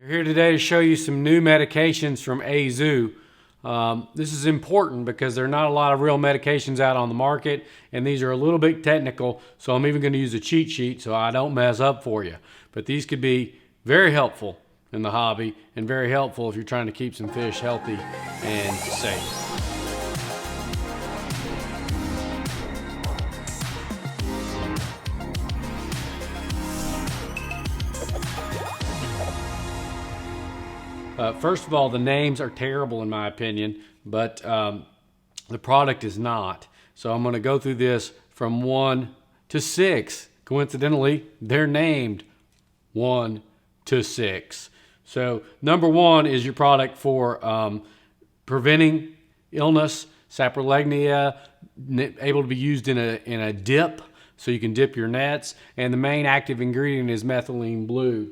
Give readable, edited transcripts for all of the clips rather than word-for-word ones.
We're here today to show you some new medications from Azoo. This is important because there are not a lot of real medications out on the market, and these are a little bit technical, so I'm even going to use a cheat sheet so I don't mess up for you. But these could be very helpful in the hobby and very helpful if you're trying to keep some fish healthy and safe. First of all, the names are terrible in my opinion, but the product is not. So I'm going to go through this from 1 to 6. Coincidentally, they're named 1 to 6. So number 1 is your product for preventing illness, saprolegnia, able to be used in a dip, so you can dip your nets. And the main active ingredient is methylene blue.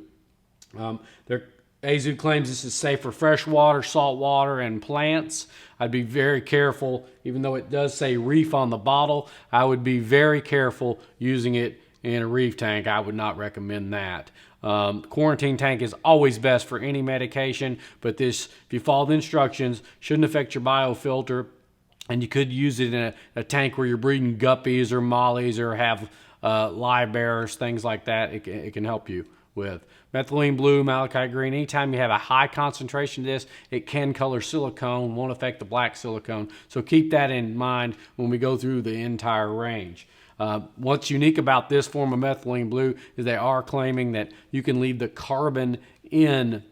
Azoo claims this is safe for freshwater, saltwater, and plants. I'd be very careful, even though it does say reef on the bottle, I would be very careful using it in a reef tank. I would not recommend that. Quarantine tank is always best for any medication, but this, if you follow the instructions, shouldn't affect your biofilter, and you could use it in a tank where you're breeding guppies or mollies or have live bearers, things like that. It can help you with. Methylene blue, malachite green, anytime you have a high concentration of this, it can color silicone, won't affect the black silicone. So keep that in mind when we go through the entire range. What's unique about this form of methylene blue is they are claiming that you can leave the carbon in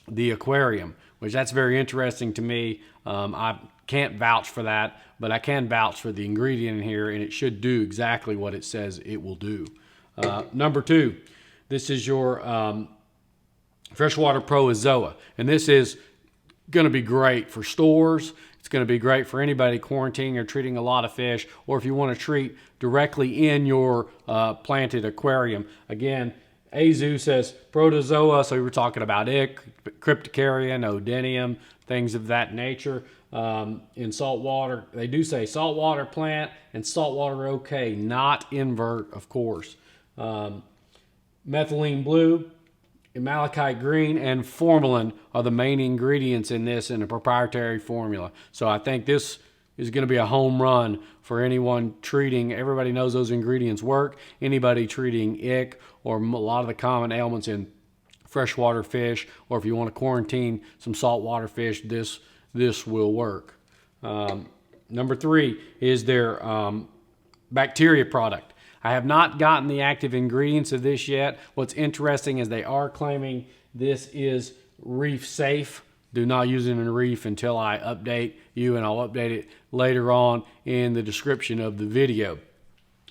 the aquarium, which that's very interesting to me. I can't vouch for that, but I can vouch for the ingredient in here, and it should do exactly what it says it will do. Number 2. This is your freshwater Protozoa, and this is going to be great for stores. It's going to be great for anybody quarantining or treating a lot of fish, or if you want to treat directly in your planted aquarium. Again, Azoo says Protozoa, so we were talking about it, Cryptocarrion, Odinium, things of that nature. In saltwater, they do say saltwater plant and saltwater okay, not invert, of course. Methylene blue, malachite green, and formalin are the main ingredients in this in a proprietary formula. So I think this is going to be a home run for anyone treating. Everybody knows those ingredients work. Anybody treating ick or a lot of the common ailments in freshwater fish, or if you want to quarantine some saltwater fish, this will work. Number 3 is their bacteria product. I have not gotten the active ingredients of this yet. What's interesting is they are claiming this is reef safe. Do not use it in a reef until I update you, and I'll update it later on in the description of the video.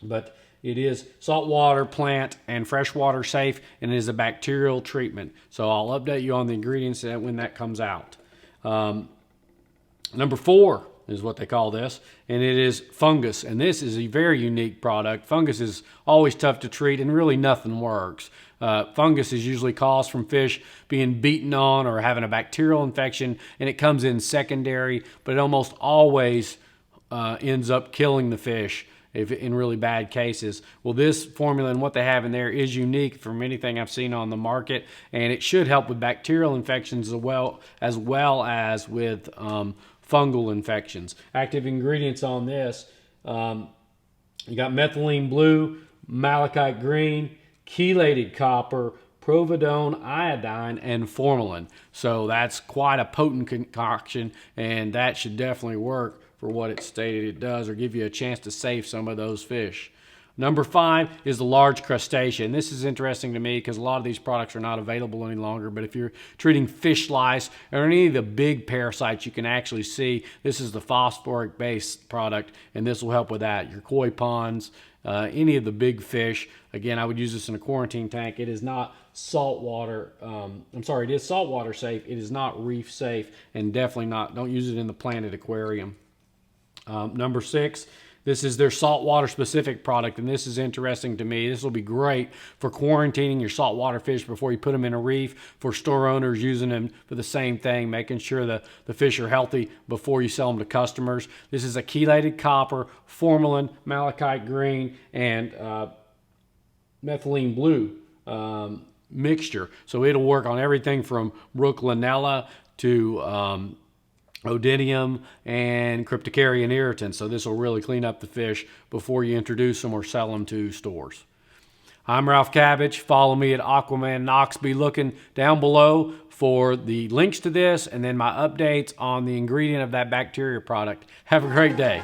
But it is saltwater, plant, and freshwater safe, and it is a bacterial treatment. So I'll update you on the ingredients when that comes out. Number 4 is what they call this, and it is fungus, and this is a very unique product. Fungus is always tough to treat, and really nothing works. Fungus is usually caused from fish being beaten on or having a bacterial infection, and it comes in secondary, but it almost always ends up killing the fish if in really bad cases. Well, this formula and what they have in there is unique from anything I've seen on the market, and it should help with bacterial infections as well as with fungal infections. Active ingredients on this, you got methylene blue, malachite green, chelated copper, providone, iodine, and formalin. So that's quite a potent concoction, and that should definitely work for what it stated it does, or give you a chance to save some of those fish. Number 5 is the large crustacean. This is interesting to me because a lot of these products are not available any longer, but if you're treating fish lice or any of the big parasites, you can actually see this is the phosphoric based product, and this will help with that. Your koi ponds, any of the big fish. Again, I would use this in a quarantine tank. It is not saltwater, it is saltwater safe. It is not reef safe, and definitely not, don't use it in the planted aquarium. Number 6, this is their saltwater specific product, and this is interesting to me. This will be great for quarantining your saltwater fish before you put them in a reef, for store owners using them for the same thing, making sure the fish are healthy before you sell them to customers. This is a chelated copper, formalin, malachite green, and methylene blue mixture. So it'll work on everything from Brooklanella to Odynium and Cryptocarian irritants. So this will really clean up the fish before you introduce them or sell them to stores. I'm Ralph Cabbage. Follow me at Aquaman Knox. Be looking down below for the links to this and then my updates on the ingredient of that bacteria product. Have a great day.